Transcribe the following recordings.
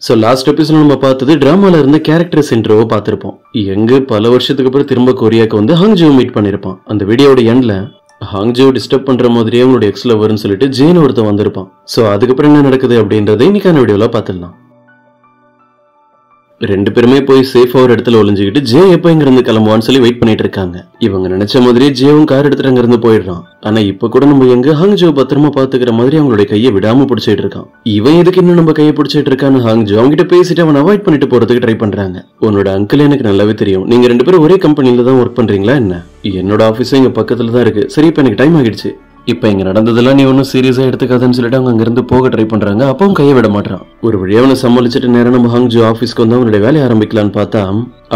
So last episode நம்ம பார்த்தது டிராமால இருந்த கேரக்டர் சென்டரோ பார்த்திருப்போம். எங்க பல வருஷத்துக்கு அப்புறம் திரும்ப கொரியாக்கு வந்து ஹாங்ஜோ மீட் பண்ணிருப்பான். அந்த வீடியோட எண்ட்ல ஹாங்ஜோ டிஸ்டர்ப் பண்ற மாதிரியே அவங்களோட எக்ஸ் லவர்னு சொல்லிட்டு ஜேன் ஒருத்தன் வந்திருப்பான். சோ அதுக்கப்புறம் என்ன நடக்குது அப்படின்றத இன்னைக்கான வீடியோல பார்த்துடலாம். ரெண்டு பேருமே போய் சேஃபா ஒரு இடத்துல ஒளிஞ்சுக்கிட்டு ஜே எப்ப இங்க இருந்து கிளம்புவான்னு சொல்லி வெயிட் பண்ணிட்டு இருக்காங்க. இவங்க நினைச்ச மாதிரியே ஜேவும் கார் எடுத்துட்டு அங்க இருந்து போயிடுறான். ஆனா இப்ப கூட நம்ம எங்க ஹாங்ஜோ பத்திரமா பாத்துக்கிற மாதிரி அவங்களுடைய கையை விடாம பிடிச்சிட்டு இருக்கான். இவன் எதுக்கு இன்னும் நம்ம கையை பிடிச்சிட்டு இருக்கான்னு ஹாங்ஜோ அவங்ககிட்ட பேசிட்டு அவன் அவாய்ட் பண்ணிட்டு போறதுக்கு ட்ரை பண்றாங்க. உன்னோட அங்கிள் எனக்கு நல்லாவே தெரியும், நீங்க ரெண்டு பேரும் ஒரே கம்பெனில தான் ஒர்க் பண்றீங்களா என்ன? என்னோட ஆபீஸும் இங்க பக்கத்துல தான் இருக்கு. சரி, இப்ப எனக்கு டைம் ஆகிடுச்சு. இப்ப இங்க நடந்ததெல்லாம் நீ ஒன்னும் சீரியஸா எடுத்துக்காதுன்னு சொல்லிட்டு அவங்க அங்கிருந்து போக ட்ரை பண்றாங்க. அப்பவும் கையை விட மாட்டான். ஒரு வழியா அவனை சமாளிச்சுட்டு நேரம் நம்ம ஹாங்ஜோ ஆபீஸ்க்கு வந்து அவனுடைய வேலையை ஆரம்பிக்கலான்னு பார்த்தா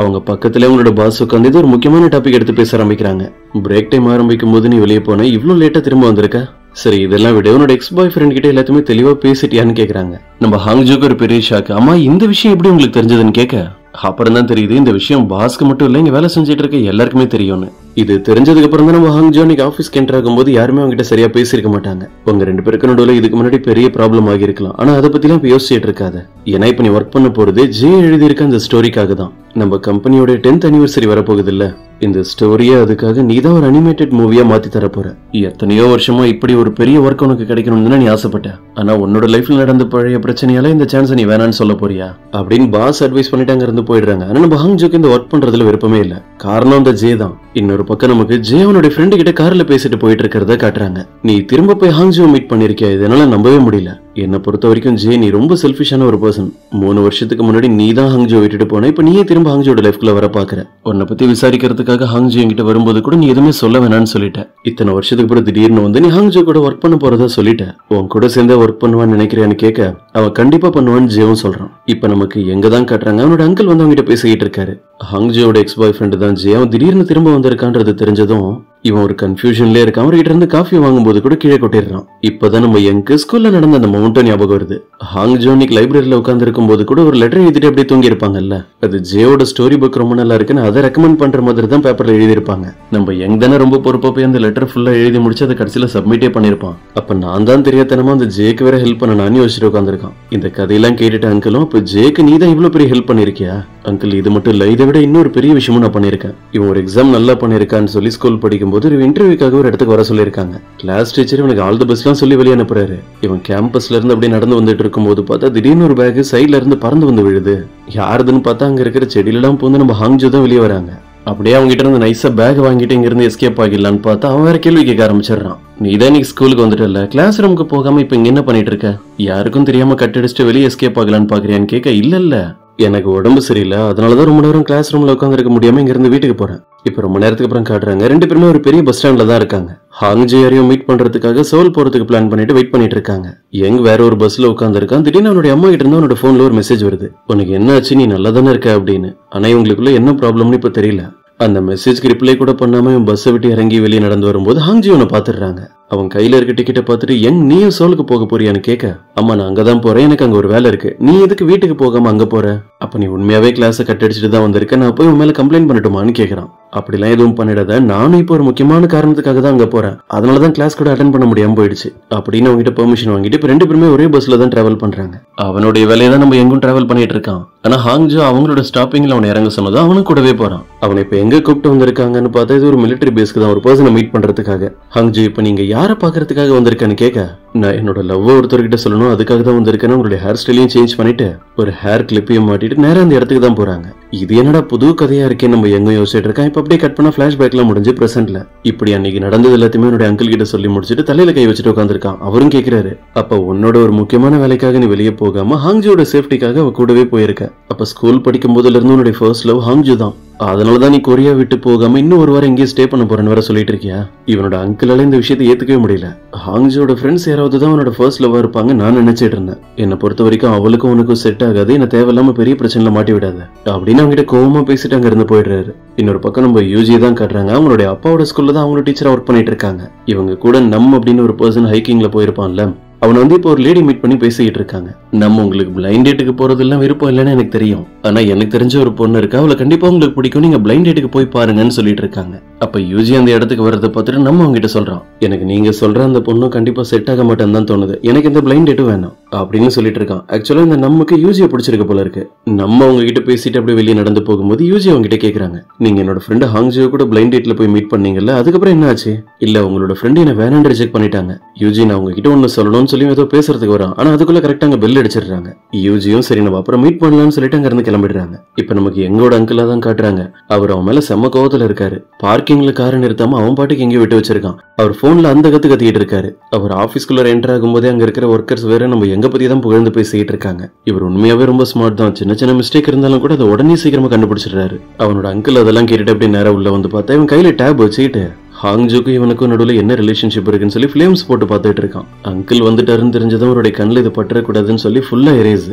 அவங்க பக்கத்துல அவங்களோட பாஸ் உட்காந்து ஒரு முக்கியமான டாபிக் எடுத்து பேச ஆரம்பிக்கிறாங்க. பிரேக் டைம் ஆரம்பிக்கும் போது நீ வெளியே போன, இவ்வளவு லேட்டா திரும்ப வந்திருக்க? சரி, இதெல்லாம் விட உன்னோட எக்ஸ் பாய் ஃப்ரெண்ட் கிட்ட எல்லாத்தையுமே தெளிவா பேசிட்டியான்னு கேக்குறாங்க. நம்ம ஹாங்ஜோக்கு ஒரு பெரிய ஷாக். அம்மா, இந்த விஷயம் எப்படி உங்களுக்கு தெரிஞ்சதுன்னு கேட்க அப்புறம் தான் தெரியுது இந்த விஷயம் பாஸ்க்கு மட்டும் இல்ல, இங்க வேலை செஞ்சுட்டு இருக்க எல்லாருக்குமே தெரியும்னு. இது தெரிஞ்சதுக்கு அப்புறம் தான் நம்ம ஹாங்ஜோ இன்னைக்கு ஆபீஸ்க்கு என்டர் ஆகும்போது யாருமே அவங்ககிட்ட சரியா பேசியிருக்க மாட்டாங்க. உங்க ரெண்டு பேருக்கு நடுவுல இதுக்கு முன்னாடி பெரிய ப்ராப்ளம் ஆகிருக்கலாம். ஆனா அதை பத்தி எல்லாம் யோசிச்சுட்டு இருக்காது. ஏன்னா இப்ப நீ ஒர்க் பண்ண போறது ஜே எழுதியிருக்க அந்த ஸ்டோரிக்காக தான். நம்ம கம்பெனியோட 10th anniversary வரப்போகுது இல்ல, இந்த ஸ்டோரியை அதுக்காக நீ தான் ஒரு அனிமேட்டட் மூவியா மாத்தி தர போற. எத்தனையோ வருஷமா இப்படி ஒரு பெரிய ஒர்க் உனக்கு கிடைக்கணும்னு நீ ஆசைப்பட்ட. ஆனா உன்னோட லைஃப்ல நடந்த பழைய பிரச்சனையால இந்த சான்ஸ் நீ வேணான்னு சொல்ல போறியா அப்படின்னு பாஸ் அட்வைஸ் பண்ணிட்டு அங்க இருந்து போயிடுறாங்க. ஆனா நம்ம ஹாங்ஜோக்கு இந்த ஒர்க் பண்றதுல விருப்பமே இல்ல. காரணம் அந்த ஜே தான். இன்னொரு பக்கம் நமக்கு ஜே அவனுடைய ஃப்ரெண்டு கிட்ட கார்ல பேசிட்டு போயிட்டு இருக்கிறத காட்டுறாங்க. நீ திரும்ப போய் ஹாங்ஜோ மீட் பண்ணிருக்கியா? இதனால நம்பவே முடியல. என்னை பொறுத்த வரைக்கும் ஜே நீ ரொம்ப செல்ஃபிஷான ஒரு பர்சன். 3 வருஷத்துக்கு முன்னாடி நீ தான் ஹாங்ஜோ விட்டுட்டு போன. இப்ப நீயே திரும்ப ஹாங்ஜோட லைஃப்குள்ள வர பாக்குற. உன்னை பத்தி விசாரிக்கிறதுக்காக ஹாங்ஜோ என்கிட்ட வரும்போது கூட நீ எதுவுமே சொல்ல வேணான்னு சொல்லிட்ட. இத்தனை வருஷத்துக்கு அப்புறம் திடீர்னு வந்து நீ ஹாங்ஜோ கூட ஒர்க் பண்ண போறதா சொல்லிட்ட. உன் கூட சேர்ந்து ஒர்க் பண்ணுவான்னு நினைக்கிறேன்னு கேட்க அவன் கண்டிப்பா பண்ணுவான்னு ஜேவும் சொல்றான். இப்ப நமக்கு எங்கதான் காட்டுறாங்க, அவனோட அங்கிள் வந்து அவங்ககிட்ட பேசிக்கிட்டு இருக்காரு. ஹாங்ஜோட எக்ஸ் பாய் ஃப்ரெண்ட் தான் ஜே. அவன் திடீர்னு திரும்ப வந்திருக்கான்றது தெரிஞ்சதும் இவன் ஒரு கன்ஃபியூஷன்ல இருக்கான். அவர்கிட்ட இருந்து காஃபி வாங்கும்போது கூட கீழே கொட்டிடுறான். இப்பதான் நம்ம எங்க ஸ்கூல்ல நடந்த அந்த மவுண்டன் ஞாபகம் வருது. ஹாங்ஜோ இன்னைக்கு லைப்ரரியில உட்கார்ந்து இருக்கும் போது கூட ஒரு லெட்டர் எழுதிட்டு அப்படியே தூங்கி இருப்பாங்கல்ல. அது ஜேயோட ஸ்டோரி புக் ரொம்ப நல்லா இருக்குன்னு அதை ரெக்கமெண்ட் பண்ற மாதிரி தான் பேப்பர்ல எழுதியிருப்பாங்க. நம்ம யங் தானே ரொம்ப பொறுப்பா போய் அந்த லெட்டர் ஃபுல்லா எழுதி முடிச்சு அதை கடைசியில சப்மிட்டே பண்ணிருப்பான். அப்ப நான் தான் தெரியாதனமா அந்த ஜேக்கு வேற ஹெல்ப் பண்ண நான் யோசிச்சுட்டு உட்காந்துருக்கான். இந்த கதையெல்லாம் கேட்டுட்டு அங்கிளும், இப்ப ஜேக்கு நீ தான் இவ்வளவு பெரிய ஹெல்ப் பண்ணிருக்கியா? அங்கிள், இது மட்டும் இல்ல, இதை விட இன்னொரு பெரிய விஷயமும் நான் பண்ணிருக்கேன். இவன் ஒரு எக்ஸாம் நல்லா பண்ணிருக்கான்னு சொல்லி ஸ்கூல் படிக்கும் போது ஒரு இன்டர்வியூக்காக ஒரு இடத்துக்கு வர சொல்லியிருக்காங்க. கிளாஸ் டீச்சர் இவனுக்கு ஆல் தி பெஸ்ட்லாம் சொல்லி வெளியே அனுப்புறாரு. இவன் கேம்பஸ்ல இருந்து அப்படியே நடந்து வந்துட்டு இருக்கும் போது பார்த்தா திடீர்னு ஒரு பேக் சைட்ல இருந்து பறந்து வந்து விழுது. யாருதுன்னு பார்த்தா அங்க இருக்கிற செடியிலாம் போந்து நம்ம ஹாங்ஜோ தான் வெளியே வராங்க. அப்படியே அவங்க கிட்ட இருந்து நைஸா பேக் வாங்கிட்டு இங்க இருந்து எஸ்கேப் ஆகிடலான்னு பார்த்தா அவன் வேற கேள்வி கேட்க ஆரம்பிச்சிடறான். நீ தான் இன்னைக்கு ஸ்கூலுக்கு வந்துட்டல, கிளாஸ் ரூமுக்கு போகாம இப்ப இங்க என்ன பண்ணிட்டு இருக்க? யாருக்கும் தெரியாம கட்டடிச்சுட்டு வெளியே எஸ்கேப் ஆகலான்னு பாக்குறியான்னு கேட்க, இல்ல எனக்கு உடம்பு சரியில்லை, அதனாலதான் ரொம்ப நேரம் கிளாஸ் ரூம்ல உட்காந்து இருக்க முடியாம இங்க இருந்து வீட்டுக்கு போறேன். இப்ப ரொம்ப நேரத்துக்கு அப்புறம் காட்டுறாங்க ரெண்டு பேருமே ஒரு பெரிய பஸ் ஸ்டாண்ட்ல தான் இருக்காங்க. ஹாங்ஜோ யாரையும் மீட் பண்றதுக்காக சோல் போறதுக்கு பிளான் பண்ணிட்டு வெயிட் பண்ணிட்டு இருக்காங்க. எங்க வேற ஒரு பஸ்ல உட்கார்ந்து இருக்கான். திடீர்னு அவனுடைய அம்மா கிட்ட இருந்து அவனோட போன்ல ஒரு மெசேஜ் வருது. உனக்கு என்ன ஆச்சு, நீ நல்லா தானே இருக்க அப்படின்னு. ஆனா இவங்களுக்குள்ள என்ன ப்ராப்ளம்னு இப்ப தெரியல. அந்த மெசேஜ்க்கு ரிப்ளை கூட பண்ணாம இவன் பஸ்ஸை விட்டு இறங்கி வெளியே நடந்து வரும்போது ஹாங்ஜோ அவனை பாத்துடுறாங்க. அவன் கையில இருக்க டிக்கெட்டை பார்த்துட்டு, எங் நீயும் சோலுக்கு போக போறியான்னு கேட்க, அம்மா நான் அங்கதான் போறேன், எனக்கு அங்க ஒரு வேலை இருக்கு, நீ எதுக்கு வீட்டுக்கு போகாம அங்க போற? அப்ப நீ உண்மையாவே கிளாஸை கட்டடிச்சுட்டு தான் வந்திருக்க, நான் போய் உன் மேல கம்ப்ளைண்ட் பண்ணட்டுமான்னு கேட்கறான். அப்படிலாம் எதுவும் பண்ணிடாத, நானும் இப்போ ஒரு முக்கியமான காரணத்துக்காக தான் அங்க போறேன், அதனாலதான் கிளாஸ் கூட அட்டென்ட் பண்ண முடியாம போயிடுச்சு அப்படின்னு அவங்ககிட்ட பெர்மிஷன் வாங்கிட்டு இப்ப ரெண்டு பேருமே ஒரே பஸ்ல தான் டிராவல் பண்றாங்க. அவனுடைய வேலையை தான் நம்ம எங்கும் டிராவல் பண்ணிட்டு இருக்கான். ஆனா ஹாங்ஜோ அவங்களோட ஸ்டாப்பிங்ல அவனை இறங்க சொன்னதும் அவனும் கூடவே போறான். அவனை இப்ப எங்க கூப்பிட்டு வந்திருக்காங்கன்னு பார்த்தா இது ஒரு மிலிட்டரி பேஸ்க்கு தான், ஒரு பர்சனை மீட் பண்றதுக்காக. ஹாங்ஜோ, இப்ப நீங்க யாரை பாக்குறதுக்காக வந்திருக்கேன்னு கேட்க, நான் என்னோட லவ் ஒருத்தர்கிட்ட சொல்லணும், அதுக்காக தான் வந்திருக்கேன்னு உங்களுடைய ஹேர் ஸ்டைலையும் சேஞ்ச் பண்ணிட்டு ஒரு ஹேர் கிளிப்பையும் மாட்டிட்டு நேரம் அந்த இடத்துக்கு தான் போறாங்க. இது என்னடா புது கதையா இருக்கே, நம்ம எங்க யோசிச்சுட்டு இருக்கேன். இப்ப அப்படியே கட் பண்ணா பிளாஷ்பேக்லாம் முடிஞ்சு பிரசன்ட்ல இப்படி அன்னைக்கு நடந்தது எல்லாத்தையுமே என்னோட அங்கிள் கிட்ட சொல்லி முடிச்சுட்டு தலையில கை வச்சுட்டு உட்காந்துருக்கான். அவரும் கேட்கிறாரு, அப்ப உன்னோட ஒரு முக்கியமான வேலைக்காக நீ வெளியே போகாம ஹாங்ஜோட சேஃப்டிக்காக அவ கூடவே போயிருக்க. அப்ப ஸ்கூல் படிக்கும் போதுல இருந்து உன்னுடைய ஃபர்ஸ்ட் லவ் ஹாங்ஜோ தான், அதனாலதான் நீ கொரியா விட்டு போகாம இன்னும் ஒரு வாரம் இங்கேயே ஸ்டே பண்ண போறேன்னு வேற சொல்லிட்டு இருக்கியா? இவனோட அங்கிளால இந்த விஷயத்தை ஏத்துக்கவே முடியல. ஹாங்ஜோட ஃப்ரெண்ட்ஸ் யாராவது தான் அவனோட ஃபர்ஸ்ட் லவ்வா இருப்பாங்க நான் நினைச்சிட்டு இருந்தேன். என்னை பொறுத்த வரைக்கும் அவளுக்கும் உனக்கும் செட் ஆகாது, என்ன தேவையில்லாம பெரிய பிரச்சனைல மாட்டி விடாத அப்படின்னு அவங்ககிட்ட கோவமா பேசிட்டு அங்க இருந்து போயிடுறாரு. இன்னொரு பக்கம் நம்ம யூஜி தான் காட்டுறாங்க. அவங்களுடைய அப்பாவோட ஸ்கூல்ல தான் அவங்களோட டீச்சரா ஒர்க் பண்ணிட்டு இருக்காங்க. இவங்க கூட அப்படின்னு ஒரு பர்சன் ஹைக்கிங்ல போயிருப்பான்ல, அவனை வந்து இப்போ ஒரு லேடி மீட் பண்ணி பேசிக்கிட்டு இருக்காங்க. நம்ம உங்களுக்கு பிளைண்ட் டேட்டுக்கு போறதெல்லாம் விருப்பம் இல்லைன்னு எனக்கு தெரியும், ஆனா எனக்கு தெரிஞ்ச ஒரு பொண்ணு இருக்கா, அவளை கண்டிப்பா உங்களுக்கு பிடிக்கும், நீங்க பிளைண்ட் டேட்டுக்கு போய் பாருங்கன்னு சொல்லிட்டு இருக்காங்க. அப்ப யூஜி அந்த இடத்துக்கு வரதை பார்த்துட்டு நம்ம அவங்க கிட்ட சொல்றோம், எனக்கு நீங்க சொல்ற அந்த பொண்ணு கண்டிப்பா செட் ஆக மாட்டேன்னு தான் தோணுது, எனக்கு இந்த பிளைண்ட் டேட்டும் வேணாம் அப்படின்னு சொல்லிட்டு இருக்கான். ஆக்சுவலா இந்த நமக்கு யூஜியை பிடிச்சிருக்க போல இருக்கு. நம்ம அவங்க கிட்ட பேசிட்டு அப்படியே வெளியே நடந்து போகும்போது யூஜி அவங்க கிட்ட கேக்குறாங்க, நீங்க என்னோட ஃப்ரெண்ட் ஹாங்ஜியோ கூட பிளைண்ட் டேட்ல போய் மீட் பண்ணீங்கல்ல, அதுக்கப்புறம் என்ன ஆச்சு? இல்ல உங்களோட ஃப்ரெண்ட் என்ன வேணான்னு ரிஜெக்ட் பண்ணிட்டாங்க. யூஜி நான் உங்ககிட்ட ஒன்னு சொல்லணும்னு சொல்லி ஏதோ பேசுறதுக்கு வரான், ஆனா அதுக்குள்ள கரெக்டா அங்க பெல் அடிச்சிடுறாங்க. யூஜியும் சரி நம்ம அப்புறம் மீட் பண்ணலாம்னு சொல்லிட்டு அங்க இருந்து கிளம்பிடுறாங்க. இப்ப நமக்கு எங்களோட அங்கிளா தான் காட்டுறாங்க. அவர் அவன் மேல செம்ம கோவத்துல இருக்காரு. பார்க்கிங்ல காரை நிறுத்தாம அவன் பாட்டுக்கு எங்கேயோ விட்டு வச்சிருக்கான். அவர் போன்ல அந்த கத்திட்டு இருக்காரு. அவர் ஆபீஸ்க்குள்ள என்டர் ஆகும்போதே அங்க இருக்கிற ஒர்க்கர்ஸ் வேற நம்ம எங்க பத்தி தான் புகழ்ந்து பேசிட்டு இருக்காங்க. இவர் உண்மையாவே ரொம்ப ஸ்மார்ட் தான். சின்ன சின்ன மிஸ்டேக் இருந்தாலும் கூட அதை உடனே சீக்கிரமா கண்டுபிடிச்சிடுறாரு. அவனோட அங்கிள் அதெல்லாம் கேட்டுட்டு அப்படியே நேரம் உள்ள வந்து பார்த்தா இவன் கையில டேப் வச்சுக்கிட்டு ஹாங்ஜுக்கும் இவனுக்கும் நடுவில் என்ன ரிலேஷன்ஷிப் இருக்குன்னு சொல்லி ஃபிளேம்ஸ் போட்டு பார்த்துட்டு இருக்கான். அங்கிள் வந்துட்டாருன்னு தெரிஞ்சதும் அவருடைய கண்ணில் இது பற்றக்கூடாதுன்னு சொல்லி ஃபுல்லா எரேஸ்.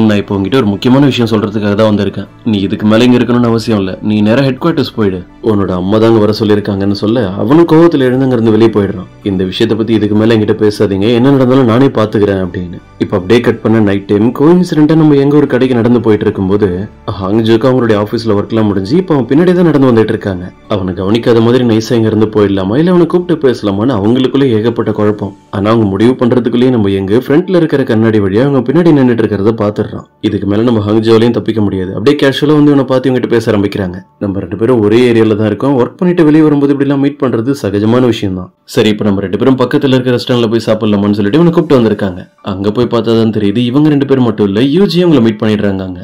நான் இப்போ உங்ககிட்ட ஒரு முக்கியமான விஷயம் சொல்றதுக்காக தான் வந்திருக்கேன். நீ இதுக்கு மேல இங்க இருக்கணும்னு அவசியம் இல்ல, நீ நேரா ஹெட் குவார்டர்ஸ் போயிடு, உன்னோட அம்மா தாங்க வர சொல்லியிருக்காங்கன்னு சொல்ல அவனும் கோவத்துல எழுந்து அங்க இருந்து வெளியே போயிடுறான். இந்த விஷயத்தை பத்தி இதுக்கு மேல என்கிட்ட பேசாதீங்க, என்ன நடந்தாலும் நானே பாத்துக்கிறேன் அப்படின்னு. இப்ப அப்படியே கட் பண்ண நைட் டைம் கோஇன்சிடென்ட்டா நம்ம எங்க ஒரு கடைக்கு நடந்து போயிட்டு இருக்கும்போது ஹாங்ஜுக்கு அவருடைய ஆபீஸ்ல ஒர்க் எல்லாம் முடிஞ்சு இப்ப அவன் பின்னாடி தான் நடந்து வந்துட்டு இருக்காங்க. அவனை கவனிக்காத மாதிரி நைஸா இங்க இருந்து போயிடலாமா இல்ல அவனை கூப்பிட்டு பேசலாமான்னு அவங்களுக்குள்ள ஏகப்பட்ட குழப்பம். ஆனா அவங்க முடிவு பண்றதுக்குள்ளேயே நம்ம எங்க ஃப்ரண்ட்ல இருக்கிற கண்ணாடி வழியா அவங்க பின்னாடி நின்றுட்டு இருக்கிறத பாத்துறான். இதுக்கு மேல நம்ம ஹாங்ஜோலையும் தப்பிக்க முடியாது. அப்படியே கேஷுவலா வந்து இவனை பார்த்து இவங்கிட்ட பேச ஆரம்பிக்கிறாங்க. நம்ம ரெண்டு பேரும் ஒரே ஏரியால தான் இருக்கோம், ஒர்க் பண்ணிட்டு வெளியே வரும்போது இப்படி எல்லாம் மீட் பண்றது சகஜமான விஷயம் தான். சரி இப்ப நம்ம ரெண்டு பேரும் பக்கத்துல இருக்க ரெஸ்டாரண்ட்ல போய் சாப்பிடலாமான்னு சொல்லிட்டு இவனை கூப்பிட்டு வந்திருக்காங்க. அங்க போய் பார்த்தாதான் தெரியுது இவங்க ரெண்டு பேரும் மட்டும் இல்ல யூஜி அவங்களை மீட் பண்ணிடுறாங்க.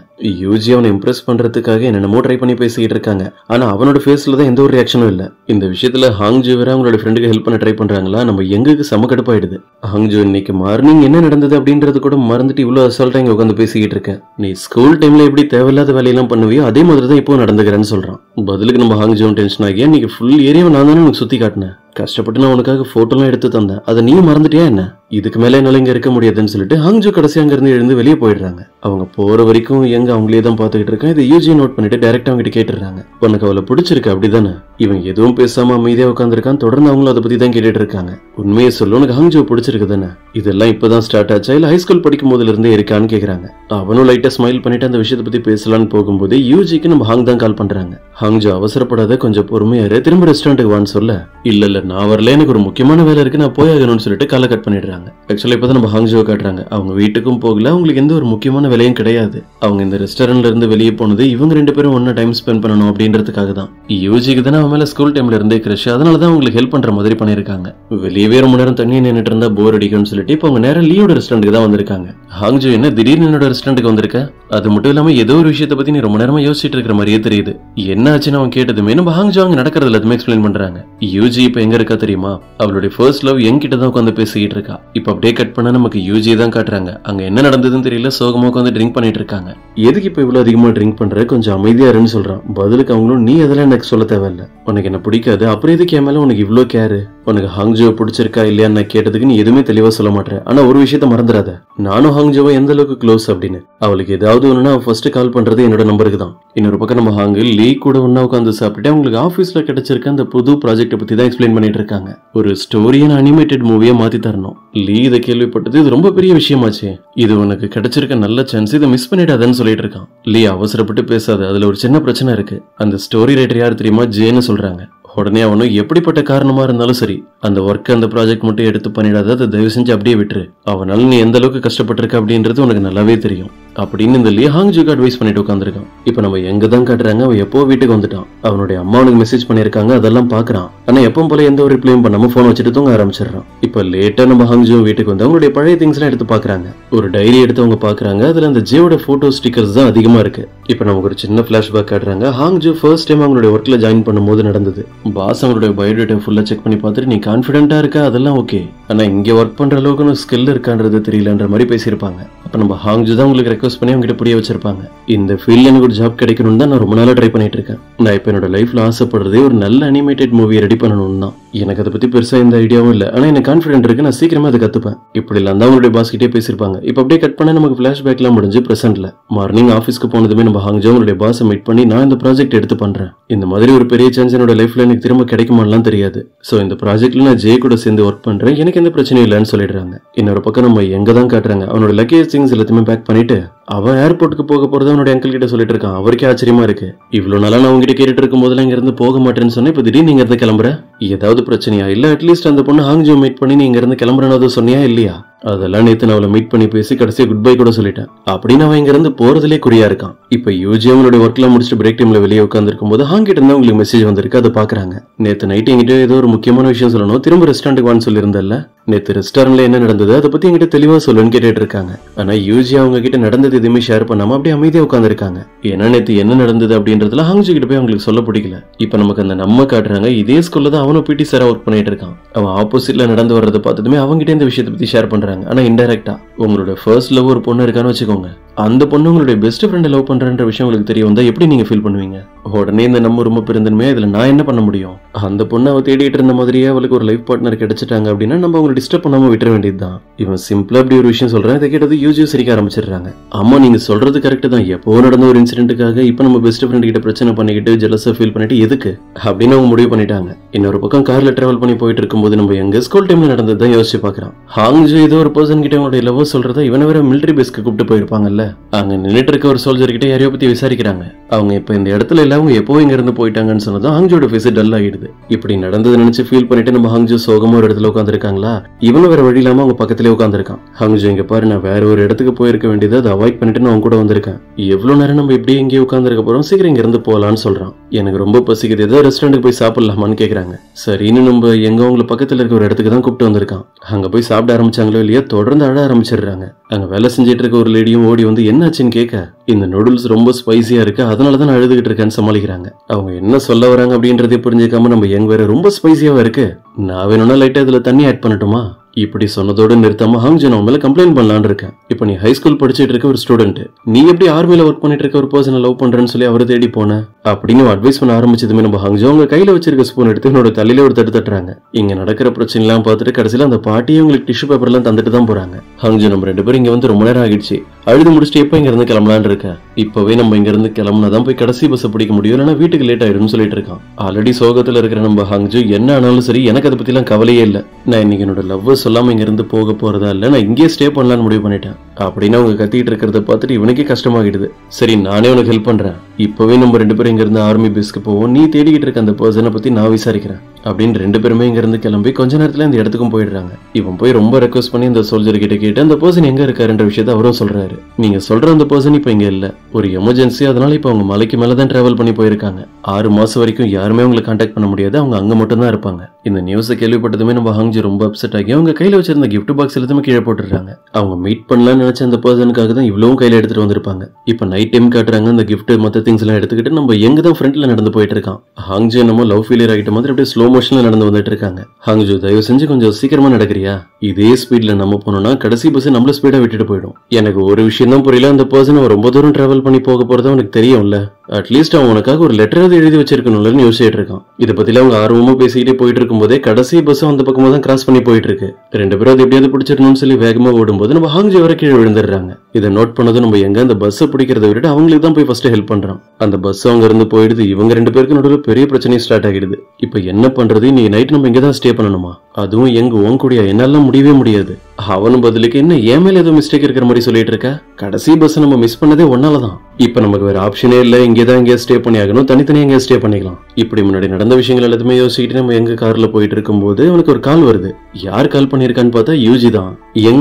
யூஜி அவனை இம்ப்ரெஸ் பண்றதுக்காக என்னென்னமோ ட்ரை பண்ணி பேசிக்கிட்டு இருக்காங்க. ஆனா அவனோட ஃபேஸ்ல தான் எந்த ஒரு ரியாக்ஷனும் இல்ல. இந்த விஷயத்துல ஹாங்ஜோ வேற அவங்களோட ஃப்ரெண்டுக்கு ஹெல்ப் பண்ண ட்ரை பண்றாங்களா, நம்ம எங்களுக்கு செம கடுப்பாயிடுது. ஹாங்ஜோ இன்னைக்கு மார்னிங் என்ன நடந்தது அப்படின்றது கூட மறந்துட்டு இவ்வளவு அசால்ட்டா இங்க உட்காந்து பேசிக்கிட்டு இருக்க, நீ ஸ்கூல் டைம்ல எப்படி தேவையில்லாத வேலையெல்லாம் பண்ணுவியோ அதே மாதிரி தான் இப்போ நடந்துக்கிறேன்னு சொல்றான். பதிலுக்கு நம்ம ஹாங்ஜோ டென்ஷன் ஆகியா, இன்னைக்கு ஃபுல் ஏரியாவை நான் தானே உனக்கு சுத்தி காட்டினேன், கஷ்டப்பட்டு நான் உனக்காக போட்டோலாம் எடுத்து தந்தேன், அதை நீ மறந்துட்டியா என்ன, இதுக்கு மேல என்னால இங்க இருக்க முடியாதுன்னு சொல்லிட்டு ஹாங்ஜோ கடைசி அங்க இருந்து எழுந்து வெளியே போயிடுறாங்க. அவங்க போற வரைக்கும் எங்க அவங்களே தான் பாத்துக்கிட்டு இருக்கான். இதை யூஜி நோட் பண்ணிட்டு டைரக்டா அவங்க கிட்ட கேட்டுறாங்க, உனக்கு அவளை பிடிச்சிருக்கு அப்படிதானே? இவன் எதுவும் பேசாம அமைதியா உட்காந்துருக்கான். தொடர்ந்து அவங்களும் அதை பத்தி தான் கேட்டுட்டு இருக்காங்க. உண்மையை சொல்லு, உனக்கு ஹாங்ஜோ பிடிச்சிருக்கு தானே? இதெல்லாம் இப்பதான் ஸ்டார்ட் ஆச்சா இல்ல ஹைஸ்கூல் படிக்கும் போதுல இருந்தே இருக்கான்னு கேக்குறாங்க. அவனும் லைட்டா ஸ்மைல் பண்ணிட்டு அந்த விஷயத்தை பத்தி பேசலான்னு போகும்போது யூஜிக்கு நம்ம ஹாங் தான் கால் பண்றாங்க. ஹாங்ஜோ அவசரப்படாத, கொஞ்சம் பொறுமையாரு, திரும்ப ரெஸ்டாரண்ட்டுக்கு வான்னு சொல்ல, இல்ல நான் வரல, எனக்கு ஒரு முக்கியமான வேலை இருக்கு, நான் போயாகணும்னு சொல்லிட்டு காலை கட் பண்ணிடுறாங்க. ஆக்சுவலா இப்பதான் நம்ம ஹாங்ஜோ காட்டுறாங்க. அவங்க வீட்டுக்கும் போகல, அவங்களுக்கு எந்த ஒரு முக்கியமான வேலையும் கிடையாது. அவங்க இந்த ரெஸ்டாரண்ட்ல இருந்து வெளியே போனது இவங்க ரெண்டு பேரும் ஒன்னா டைம் ஸ்பெண்ட் பண்ணணும் அப்படின்றதுக்காக தான். யூஜிக்கு தானே அவன் மேல ஸ்கூல் டைம்ல இருந்தே கிரஷ், அதனாலதான் அவங்களுக்கு ஹெல்ப் பண்ற மாதிரி பண்ணிருக்காங்க. வெளியவே ரொம்ப நேரம் தண்ணி நின்னுட்டு இருந்தா போர் அடிக்கும்னு சொல்லிட்டு இப்ப அவங்க நேரம் லீவோட ரெஸ்டாரண்ட்டுக்கு தான் வந்திருக்காங்க. ஹாங்ஜோ என்ன திடீர்னு என்னோட ரெஸ்டாரண்ட்டுக்கு வந்திருக்க? அது மட்டும் இல்லாம ஏதோ ஒரு விஷயத்தை பத்தி நீ ரொம்ப நேரமா யோசிச்சுட்டு இருக்கிற மாதிரியே தெரியுது. என்ன ஆச்சுன்னு அவன் கேட்டதுமே நம்ம ஹாங்ஜோ அங்க நடக்கிறது எல்லாத்தையுமே எக்ஸ்பிளைன் பண்றாங்க. யூஜி இப்ப எங்க இருக்கா தெரியுமா? அவளுடைய ஃபர்ஸ்ட் லவ் என்கிட்ட தான் உட்காந்து பேசிக்கிட்டு இருக்கா. இப்ப அப்படியே கட் பண்ணா நமக்கு யூஜி தான் காட்டுறாங்க. அங்க என்ன நடந்ததுன்னு தெரியல, சோகமா உட்காந்து ட்ரிங்க் பண்ணிட்டு இருக்காங்க. எதுக்கு இப்ப இவ்வளவு அதிகமா ட்ரிங்க் பண்ற, கொஞ்சம் அமைதியா இருன்னு சொல்றான். பதிலுக்கு அவங்களும் நீ அதெல்லாம் எனக்கு சொல்ல தேவையில்ல, உனக்கு என்ன பிடிக்காது, அப்புறம் எதுக்கு என் மேல உனக்கு இவ்வளவு கேரு, உனக்கு ஹாங்ஜோ பிடிச்சிருக்கா இல்லையான்னு நான் கேட்டதுக்கு நீ எதுவுமே தெளிவா சொல்ல மாட்டேன். ஆனா ஒரு விஷயத்த மறந்துடாத, நானும் ஹாங்ஜோவை எந்த அளவுக்கு க்ளோஸ் அப்படின்னு. அவளுக்கு ஏதாவது ஒண்ணுன்னா ஃபர்ஸ்ட் கால் பண்றது என்னோட நம்பருக்கு தான். இன்னொரு பக்கம் நம்ம ஹாங்கு லீ கூட ஒன்னா உட்காந்து சாப்பிட்டு அவங்களுக்கு ஆபீஸ்ல கிடைச்சிருக்க அந்த புது ப்ராஜெக்ட பத்தி தான் எக்ஸ்பிளைன் பண்ணிட்டு இருக்காங்க. ஒரு ஸ்டோரியான அனிமேட்டட் மூவியா மாத்தி தரணும். லீ இதை கேள்விப்பட்டது இது ரொம்ப பெரிய விஷயமாச்சு, இது உனக்கு கிடைச்சிருக்க நல்ல சான்ஸ், இதை மிஸ் பண்ணிடாதன்னு சொல்லிட்டு இருக்கான். லீ அவசரப்பட்டு பேசாத, அதுல ஒரு சின்ன பிரச்சனை இருக்கு. அந்த ஸ்டோரி ரைட்டர் யார் தெரியுமா? ஜேன்னு சொல்றாங்க. உடனே அவனும் எப்படிப்பட்ட காரணமா இருந்தாலும் சரி அந்த ஒர்க் அந்த ப்ராஜெக்ட் மட்டும் எடுத்து பண்ணிடாத, அதை தயவு செஞ்சு அப்படியே விட்டுரு, அவனால நீ எந்த அளவுக்கு கஷ்டப்பட்டிருக்க அப்படின்றது உனக்கு நல்லாவே தெரியும் அப்படின்னு இந்த லீ ஹாங்ஜுக்கு அட்வைஸ் பண்ணிட்டு உட்காந்துருக்கான். இப்ப நம்ம எங்க தான் காட்டுறாங்க, அவன் எப்போ வீட்டுக்கு வந்துட்டான். அவனுடைய அம்மா அவனுக்கு மெசேஜ் பண்ணிருக்காங்க, அதெல்லாம் பாக்குறான். ஆனா எப்பவும் போல எந்த ஒரு ரிப்ளையும் பண்ணாம போன் வச்சுட்டு தூங்க ஆரம்பிச்சிடறான். இப்ப லேட்டா நம்ம ஹாங்ஜு வீட்டுக்கு வந்து அவங்களுடைய பழைய திங்ஸ் எல்லாம் எடுத்து பாக்குறாங்க. ஒரு டைரி எடுத்து அவங்க பாக்குறாங்க. அதுல அந்த ஜேவோட போட்டோ ஸ்டிக்கர்ஸ் தான் அதிகமா இருக்கு. இப்ப நமக்கு ஒரு சின்ன பிளாஷ்பேக் காட்டுறாங்க. ஹாங்ஜு ஃபர்ஸ்ட் டைம் அவங்களுடைய ஒர்க்ல ஜாயின் பண்ணும்போது நடந்தது. பாஸ் அவங்களுடைய பயோடேட்டா ஃபுல்லா செக் பண்ணி பார்த்துட்டு நீ கான்பிடென்ட்டா இருக்க, அதெல்லாம் ஓகே, ஆனா இங்க ஒர்க் பண்ற அளவுக்கு ஸ்கில் இருக்கான்றது தெரியலன்ற மாதிரி பேசியிருப்பாங்க. அப்ப நம்ம ஹாங்ஜு தான் உங்களுக்கு ரெக்வஸ்ட் பண்ணி அவங்க கிட்ட புரிய வச்சிருப்பாங்க. இந்த ஃபீல்ட்ல எனக்கு ஒரு ஜாப் கிடைக்கணும்னு தான் நான் ரொம்ப நாளா ட்ரை பண்ணிட்டு இருக்கேன். நான் இப்ப என்னோட லைஃப்ல ஆசைப்படுறதே ஒரு நல்ல அனிமேட்டட் மூவியை ரெடி பண்ணணும்னு தான். எனக்கு அதை பத்தி பெருசா எந்த ஐடியாவும் இல்ல, ஆனா எனக்கு கான்பிடென்ட் இருக்கு, நான் சீக்கிரமா அதை கத்துப்பேன். இப்படி எல்லாம் தான் அவங்களுடைய பாஸ் கிட்டே பேசியிருப்பாங்க. இப்ப அப்படியே கட் பண்ண நமக்கு பிளாஷ்பேக் எல்லாம் முடிஞ்சு பிரசன்ட்ல மார்னிங் ஆஃபீஸ்க்கு போனதுமே நம்ம ஹாங்ஜு அவங்களுடைய பாஸை மீட் பண்ணி நான் இந்த ப்ராஜெக்ட் எடுத்து பண்றேன், இந்த மாதிரி ஒரு பெரிய சான்ஸ் என்னோட லைஃப்ல எனக்கு திரும்ப கிடைக்குமான்லாம் தெரியாது. சோ இந்த ப்ராஜெக்ட்ல நான் ஜே கூட சேர்ந்து ஒர்க் பண்றேன், எனக்கு எந்த பிரச்சனையும் இல்லைன்னு சொல்லிடுறாங்க. இன்னொரு பக்கம் நம்ம எங்க தான் காட்டுறாங்க, அவனோட லக்கேஜ் திங்ஸ் எல்லாத்தையுமே பேக் பண்ணிட்டு அவன் ஏர்போர்ட்டுக்கு போக போறத அவனோட அங்கிள் கிட்ட சொல்லிட்டு இருக்கான். அவருக்கே ஆச்சரியமா இருக்கு. இவ்வளவு நாளா நான் உங்ககிட்ட கேட்டுட்டு இருக்கும் போதுல இங்க இருந்து போக மாட்டேன்னு சொன்னேன், இப்ப திடீர்னு இங்க இருந்து கிளம்புற, ஏதாவது பிரச்சனையா? இல்ல அட்லீஸ்ட் அந்த பொண்ணு ஹாங்ஜோ மீட் பண்ணி நீ இங்க இருந்து கிளம்புறனது சொன்னியா இல்லையா? அதெல்லாம் நேத்து நான் அவளை மீட் பண்ணி பேசி கடைசியா குட் பை கூட சொல்லிட்டேன் அப்படின்னு அவன் இங்க இருந்து போறதுலே குறியா இருக்கான். இப்ப யூஜி அவங்களோட ஒர்க்ல முடிச்சுட்டு பிரேக் டைம்ல வெளியே உட்காந்துருக்கும் போது ஹாங் கிட்ட இருந்து உங்களுக்கு மெசேஜ் வந்திருக்கு. அதை பாக்குறாங்க. நேத்து நைட் என்கிட்ட ஏதோ ஒரு முக்கியமான விஷயம் சொல்லணும், திரும்ப ரெஸ்டாரண்ட்டுக்கு வான்னு சொல்லியிருந்தல, நேத்து ரெஸ்டாரண்ட்ல என்ன நடந்தது அதை பத்தி என்கிட்ட தெளிவா சொல்லுன்னு கேட்டுட்டு இருக்காங்க. ஆனா யூஜி அவங்க கிட்ட நடந்தது எதுவுமே ஷேர் பண்ணாம அப்படியே அமைதியா உட்காந்துருக்காங்க. ஏன்னா நேத்து என்ன நடந்தது அப்படின்றதுல ஹாங்ஜி கிட்ட போய் அவங்களுக்கு சொல்ல பிடிக்கல. இப்ப நமக்கு அந்த நம்ம காட்டுறாங்க, இதே ஸ்கூல்ல தான் அவனும் பிடி சாரா ஒர்க் பண்ணிட்டு இருக்கான். அவன் ஆப்போசிட்ல நடந்து வர்றதை பார்த்ததுமே அவங்க கிட்ட இந்த விஷயத்தை பத்தி ஷேர் பண்றாங்க. ஆனா இன்டைரக்டா உங்களோட ஃபர்ஸ்ட் லவ் ஒரு பொண்ணு இருக்கான்னு வச்சுக்கோங்க, அந்த பொண்ணு உங்களுடைய பெஸ்ட் ஃப்ரெண்ட் லவ் பண்றன்ற விஷயம் உங்களுக்கு தெரிய வந்தா எப்படி நீங்க ஃபீல் பண்ணுவீங்க? உடனே இந்த நம்ம ரொம்ப பெருந்தன்மையா இதுல நான் என்ன பண்ண முடியும்? அந்த பொண்ணு அவ தேடிட்டு இருந்த மாதிரியே அவளுக்கு ஒரு லைஃப் பார்ட்னர் கிடைச்சிட்டாங்க அப்படின்னா நம்ம அவங்களை டிஸ்டர்ப் பண்ணாம விட்டுற வேண்டியதுதான். இவன் சிம்பிளா அப்படி ஒரு விஷயம் சொல்றேன். இதை கேட்டது யூஜி சிரிக்க ஆரம்பிச்சிடுறாங்க. ஆமா நீங்க சொல்றது கரெக்ட் தான், எப்போ நடந்த ஒரு இன்சிடென்ட்டுக்காக இப்ப நம்ம பெஸ்ட் ஃப்ரெண்ட் கிட்ட பிரச்சனை பண்ணிக்கிட்டு ஜெலஸா ஃபீல் பண்ணிட்டு எதுக்கு அப்படின்னு அவங்க முடிவு பண்ணிட்டாங்க. இன்னொரு பக்கம் கார்ல டிராவல் பண்ணி போயிட்டு இருக்கும்போது நம்ம எங்க ஸ்கூல் டைம்ல நடந்ததுதான் யோசிச்சு பாக்குறான். ஹாங்ஜோ ஏதோ ஒரு பர்சன் கிட்ட அவங்களுடைய லவ் சொல்றதா இவனை வேற மிலிட்டரி பேஸ்க்கு கூப்பிட்டு போயிருப்பாங்கல்ல, அங்க நின்னுட்டு இருக்க ஒரு சோல்ஜர் கிட்ட யாரையோ பத்தி விசாரிக்கிறாங்க. அவங்க இப்ப இந்த இடத்துல இல்ல, அவங்க எப்போ இங்க இருந்து போயிட்டாங்கன்னு சொன்னதும் ஹாங்ஜோட ஃபேஸ் டல் ஆகிடுது. இப்படி நடந்தது நினைச்சு ஃபீல் பண்ணிட்டு நம்ம ஹாங்ஜோ சோகமா ஒரு இடத்துல உட்காந்துருக்காங்களா, இவனு வேற வழி இல்லாம அவங்க பக்கத்திலே உட்காந்துருக்கான். ஹாங்ஜோ இங்க பாரு, நான் வேற ஒரு இடத்துக்கு போயிருக்க வேண்டியதை அதை அவாய்ட் பண்ணிட்டு நான் அவங்க கூட வந்திருக்கேன். எவ்வளவு நேரம் நம்ம இப்படியே இங்கே உட்காந்துருக்க போறோம், சீக்கிரம் இங்க இருந்து போலான்னு சொல்றான். எனக்கு ரொம்ப பசிக்குது, ஏதாவது ரெஸ்டாரண்ட்டுக்கு போய் சாப்பிடலாமான்னு கேக்குறாங்க. சரின்னு நம்ம எங்க அவங்க பக்கத்துல இருக்க ஒரு இடத்துக்கு தான் கூப்பிட்டு வந்திருக்கான். அங்க போய் சாப்பிட ஆரம்பிச்சாங்களோ இல்லையா, தொடர்ந்து அழ ஆரம்பிச்சிடுறாங்க. அங்க வேலை செஞ்சிட்டு இருக்க ஒரு லேடியும் ஓடி வந்து என்னாச்சுன்னு கேட்க, இந்த நூடுல்ஸ் ரொம்ப ஸ்பைசியா இருக்கு, அதனாலதான் அழுதுகிட்டு இருக்கேன்னு சமாளிக்கிறாங்க. அவங்க என்ன சொல்ல வராங்க அப்படின்றதே புரிஞ்சுக்காம நம்ம எங்க வேற ரொம்ப ஸ்பைசியாவா இருக்கு, நான் வேணும்னா லைட்டா இதுல தண்ணி ஆட் பண்ணட்டுமா இப்படி சொன்னதோடு நிறுத்தாம ஹாங்ஜோ நான் மேல கம்ப்ளைண்ட் பண்ணலான்னு இருக்கேன். இப்ப நீ ஹை ஸ்கூல் படிச்சுட்டு இருக்க ஒரு ஸ்டூடெண்ட், நீ எப்படி ஆர்மியில ஒர்க் பண்ணிட்டு இருக்க ஒரு பர்சனை லவ் பண்றேன்னு சொல்லி அவரை தேடி போன அப்படின்னு அட்வைஸ் பண்ண ஆரம்பிச்சதுமே நம்ம ஹாங்ஜோ அவங்க கையில வச்சிருக்க ஸ்பூன் எடுத்து என்னோட தலையில ஒரு தட்டு தட்டுறாங்க. இங்க நடக்கிற பிரச்சனை எல்லாம் பார்த்துட்டு கடைசியில அந்த பாட்டியை உங்களுக்கு டிஷ்யூ பேப்பர் எல்லாம் தந்துட்டு தான் போறாங்க. ஹாங்ஜோ நம்ம 2 பேரும் இங்க வந்து ரொம்ப நேரம் ஆகிடுச்சு, அழுது முடிச்சுட்டு எப்ப இங்க இருந்து கிளம்பலான்னு இருக்க, இப்பவே நம்ம இங்க இருந்து கிளம்புனாதான் போய் கடைசி பஸ் பிடிக்க முடியும், இல்லைன்னா வீட்டுக்கு லேட் ஆயிடும்னு சொல்லிட்டு இருக்கான். ஆல்ரெடி சோகத்துல இருக்கிற நம்ம ஹாங்ஜோ என்ன ஆனாலும் சரி எனக்கு அதை பத்தி எல்லாம் கவலையே இல்ல, நான் இன்னைக்கு என்னோட லவ் சொல்லாம இங்க இருந்து போக போறதா இல்ல, நான் இங்கே ஸ்டே பண்ணலாம்னு முடிவு பண்ணிட்டேன் அப்படின்னு அவங்க கத்திட்டு இருக்கிறத பார்த்துட்டு இவனுக்கே கஷ்டமாகிடுது. சரி நானே உனக்கு ஹெல்ப் பண்றேன், இப்பவே நம்ம 2 பேரும் இங்க இருந்து ஆர்மி பேஸ்க்கு போவோம், நீ தேடிக்கிட்டு இருக்க அந்த பர்சனை பத்தி நான் விசாரிக்கிறேன் அப்படின்னு 2 பேருமே இங்க இருந்து கிளம்பி கொஞ்ச நேரத்துல இந்த இடத்துக்கும் போயிடுறாங்க. இவன் போய் ரொம்ப ரெக்வஸ்ட் பண்ணி அந்த சோல்ஜர் கிட்ட கேட்டு அந்த பர்சன் எங்க இருக்காருன்ற விஷயத்த அவரும் சொல்றாரு. நீங்க சொல்ற அந்த பர்சன் இப்ப இங்க இல்ல, ஒரு எமர்ஜென்சி, அதனால இப்ப அவங்க மலைக்கு மேலதான் டிராவல் பண்ணி போயிருக்காங்க. 6 மாசம் வரைக்கும் யாருமே அவங்களை கான்டாக்ட் பண்ண முடியாது, அவங்க அங்க மட்டும் தான் இருப்பாங்க. இந்த நியூஸை கேள்விப்பட்டதுமே நம்ம ஹாங்ஜி ரொம்ப அப்செட் ஆகி அவங்க கையில வச்சிருந்த கிஃப்ட் பாக்ஸ் எல்லாத்தையுமே கீழே போட்டுறாங்க. அவங்க மீட் பண்ணலாம்னு நினைச்ச அந்த பர்சனுக்காக தான் இவ்வளவும் கையில எடுத்துட்டு வந்திருப்பாங்க. இப்ப நைட் டைம் காட்டுறாங்க, அந்த கிஃப்ட் மத்த திங்ஸ் எல்லாம் எடுத்துக்கிட்டு நம்ம எங்க தான் ஃப்ரண்ட்ல நடந்து போயிட்டு இருக்கான். ஹாங்ஜி நம்ம லவ் ஃபெயிலியர் ஆகிட்ட மாதிரி அப்படியே ஸ்லோ மோஷன்ல நடந்து வந்துட்டு இருக்காங்க. ஹாங்ஜோ தயவு செஞ்சு கொஞ்சம் சீக்கிரமா நடக்கிறியா, இதே ஸ்பீட்ல நம்ம போனோம்னா கடைசி பஸ் நம்மள ஸ்பீடா விட்டுட்டு போயிடும். எனக்கு ஒரு விஷயம் தான் புரியல, அந்த பர்சன் ரொம்ப தூரம் டிராவல் பண்ணி போக போறது அவனுக்கு தெரியும்ல, அட்லீஸ்ட் அவன் உனக்காக ஒரு லெட்டராவது எழுதி வச்சிருக்கணும்னு யோசிச்சுட்டு இருக்கான். இதை பத்தில அவங்க ஆர்வமா பேசிக்கிட்டே போயிட்டு இருக்கும் போதே கடைசி பஸ் அந்த பக்கமா தான் கிராஸ் பண்ணி போயிட்டு இருக்கு. 2 பேரும் அது எப்படியாவது பிடிச்சிடணும்னு சொல்லி வேகமா ஓடும்போது நம்ம ஹாங்ஜோ வர கீழே விழுந்துடுறாங்க. இதை நோட் பண்ணதும் நம்ம எங்க அந்த பஸ்ஸை பிடிக்கிறத விட அவங்களுக்கு தான் போய் ஃபர்ஸ்ட் ஹெல்ப் பண்றான். அந்த பஸ் அவங்க இருந்து போயிடுது. இவங்க 2 பேருக்கு நடுவில் பெரிய பிரச்சனை ஸ்டார்ட் ஆகிடுது. இப்ப என்ன பண்றது, நீ நைட் நம்ம இங்கதான் ஸ்டே பண்ணணுமா, அதுவும் எங்க உன் கூடியா, என்னால முடியவே முடியாது. அவனும் பதிலுக்கு என்ன என் மேல ஏதோ மிஸ்டேக் இருக்கிற மாதிரி சொல்லிட்டு இருக்க, கடைசி பஸ் நம்ம மிஸ் பண்ணதே ஒன்னாலதான், இப்ப நமக்கு வேற ஆப்ஷனே இல்ல, இங்கதான் இங்கே ஸ்டே பண்ணி ஆகணும், தனித்தனியா இங்கே ஸ்டே பண்ணிக்கலாம். இப்படி முன்னாடி நடந்த விஷயங்கள் எல்லாத்தையுமே யோசிச்சுட்டு நம்ம எங்க கார்ல போயிட்டு இருக்கும் போது அவனுக்கு ஒரு கால் வருது. யார் கால் பண்ணிருக்கான்னு பார்த்தா யூஜி தான்.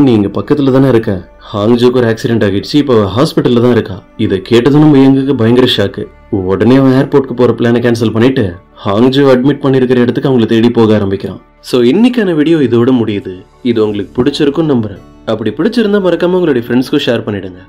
நீங்க பக்கத்துல தானே இருக்க, ஹாங்ஜோக்கு ஒரு ஆக்சிடென்ட் ஆகிடுச்சு, இப்ப ஹாஸ்பிட்டல்ல தான் இருக்கா. இதை கேட்டதும் நம்ம எங்களுக்கு பயங்கர ஷாக்கு. உடனே அவன் ஏர்போர்ட்க்கு போற பிளானை கேன்சல் பண்ணிட்டு ஹாங்ஜோ அட்மிட் பண்ணிருக்கிற இடத்துக்கு அவங்களை தேடி போக ஆரம்பிக்கிறான். சோ இன்னைக்கான வீடியோ இதோட முடியுது. இது உங்களுக்கு பிடிச்சிருக்கும் நம்புறேன். அப்படி பிடிச்சிருந்தா மறக்காம உங்களுடைய ஃப்ரெண்ட்ஸ்க்கும் ஷேர் பண்ணிடுங்க.